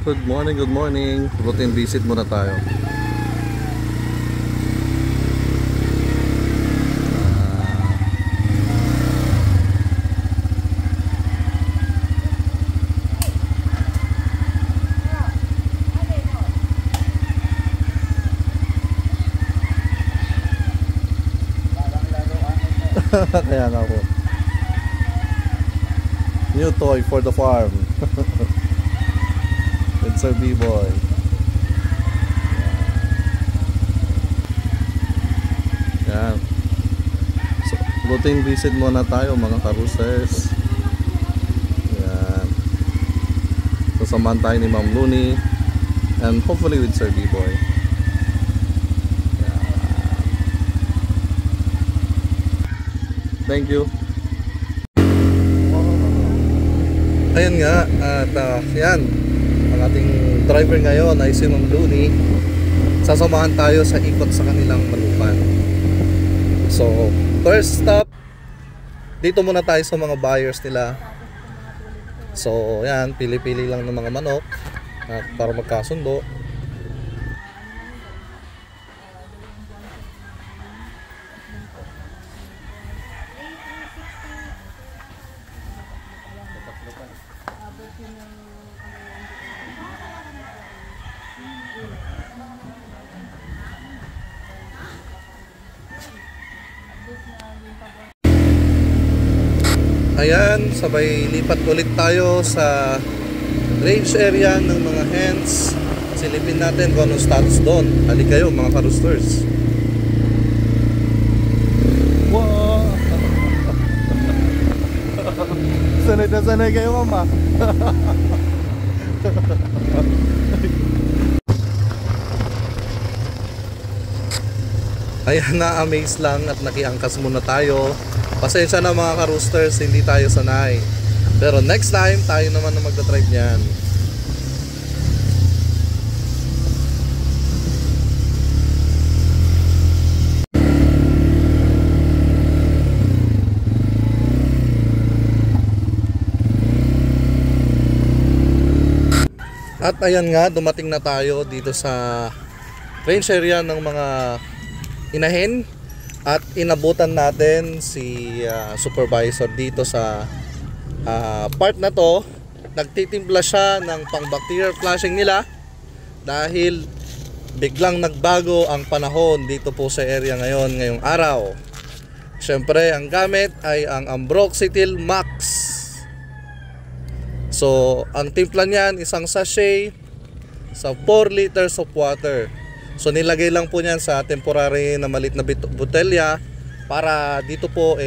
Good morning, good morning. Routine visit muna tayo. Kaya nga po. New toy for the farm. With Sir B-Boy. Yan. So, routine visit muna tayo mga karoosters. Yan. Sasamahan tayo ni Ma'am Looney and hopefully with Sir B-Boy. Thank you. Ayan nga, at yan, ang ating driver ngayon ay si Ma'am Looney. Sasamahan tayo sa ikot sa kanilang manukan. So, first stop, dito muna tayo sa mga buyers nila. So, yan, pili-pili lang ng mga manok at para magkasundo. Ayan, sabay lipat ulit tayo sa range area ng mga hens. Silipin natin kung anong status doon. Halik kayo mga karoosters. Wow! Sanay na sanay kayo, mama. Ayan, na-amaze lang at nakiangkas muna tayo. Pasensya na mga karoosters, hindi tayo sanay. Pero next time, tayo naman na magdadrive niyan. At ayan nga, dumating na tayo dito sa range area ng mga inahin. At inabutan natin si supervisor dito sa part na to. Nagtitimpla siya ng pang bacterial flushing nila dahil biglang nagbago ang panahon dito po sa area ngayong araw. Siyempre ang gamit ay ang Ambroxetil Max. So ang timpla niyan isang sachet sa 4 liters of water. So nilagay lang po niyan sa temporary na maliit na botelya para dito po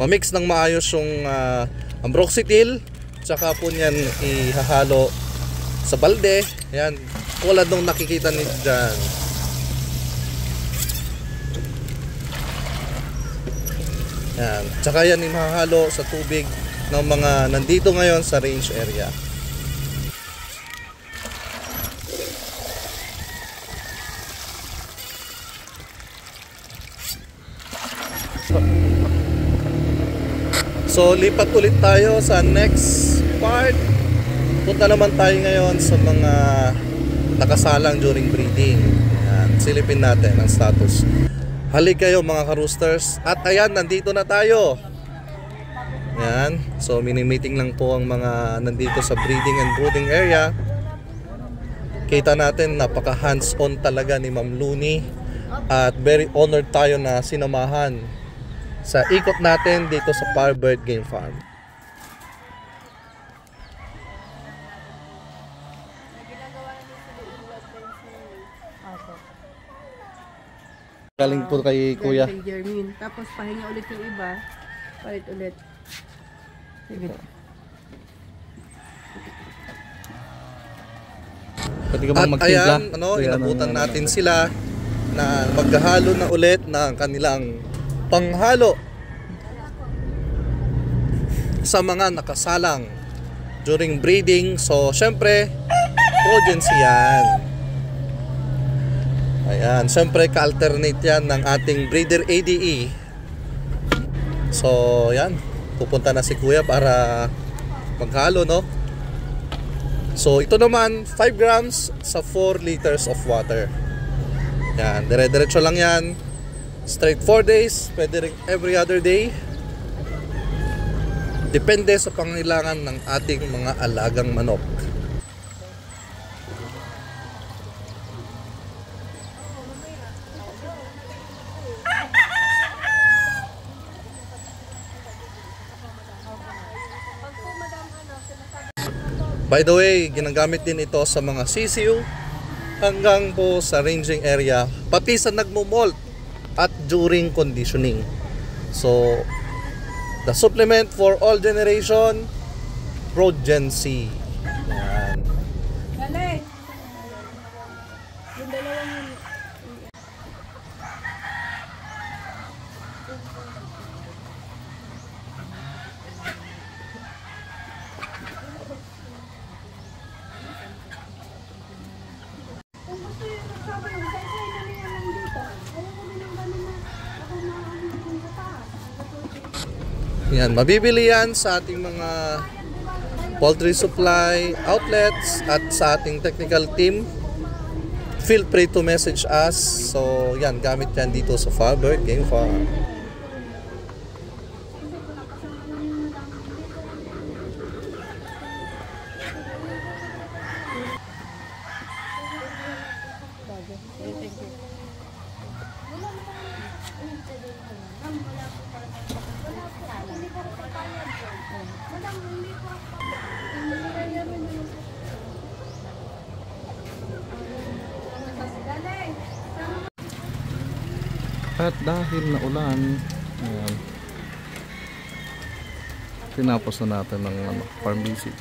ma-mix ng maayos yung Ambroxetil. Tsaka po niyan ihahalo sa balde. Yan, tulad nung nakikita niyo dyan. Yan, tsaka yan ihahalo sa tubig ng mga nandito ngayon sa range area. So lipat ulit tayo sa next part. Punta naman tayo ngayon sa mga nakasalang during breeding. Ayan, silipin natin ang status. Halik kayo mga karoosters. At ayan, nandito na tayo. Ayan, so mini-meeting lang po ang mga nandito sa breeding and brooding area. Kita natin napaka hands-on talaga ni Ma'am Looney. At very honored tayo na sinamahan sa ikot natin dito sa Firebird Game Farm. Galing po kay Kuya. Jermin. Tapos pahinga ulit yung iba. Palit ulit. Sige. Pwede ka bang magtimpla? Ayan, inabutan natin sila na maghahalo na ulit ng kanilang panghalo sa mga nakasalang during breeding. So syempre potency yan. Ayan, syempre ka-alternate yan ng ating breeder ADE. So yan, pupunta na si Kuya para maghalo, no? So ito naman 5 grams sa 4 liters of water. Yan, dire-diretso lang yan. Straight 4 days, pwede rin every other day. Depende sa pangailangan ng ating mga alagang manok. By the way, ginagamit din ito sa mga sisiu hanggang po sa ranging area, pati sa nagmo-molt at during conditioning. So, the supplement for all generation, Progen-C. Yan. Dali! Yung dalawang yun. Kung gusto yung nagsama yung saysay na niya lang dito, ayaw ko din ng ganun na ako makakabili kung sa taas. Yan, mabibili yan sa ating mga poultry supply outlets at sa ating technical team. Feel free to message us. So yan, gamit yan dito sa Firebird Game Farm. At dahil naulan, ayan, tinapos na natin ng farm visit.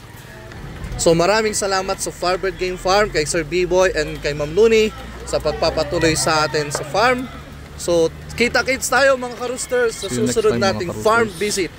So maraming salamat sa Firebird Game Farm, kay Sir B-Boy and kay Ma'am Luni sa pagpapatuloy sa atin sa farm. So kita-kits tayo mga ka-roosters sa See you next susunod time, mga nating ka-roosters. farm visit.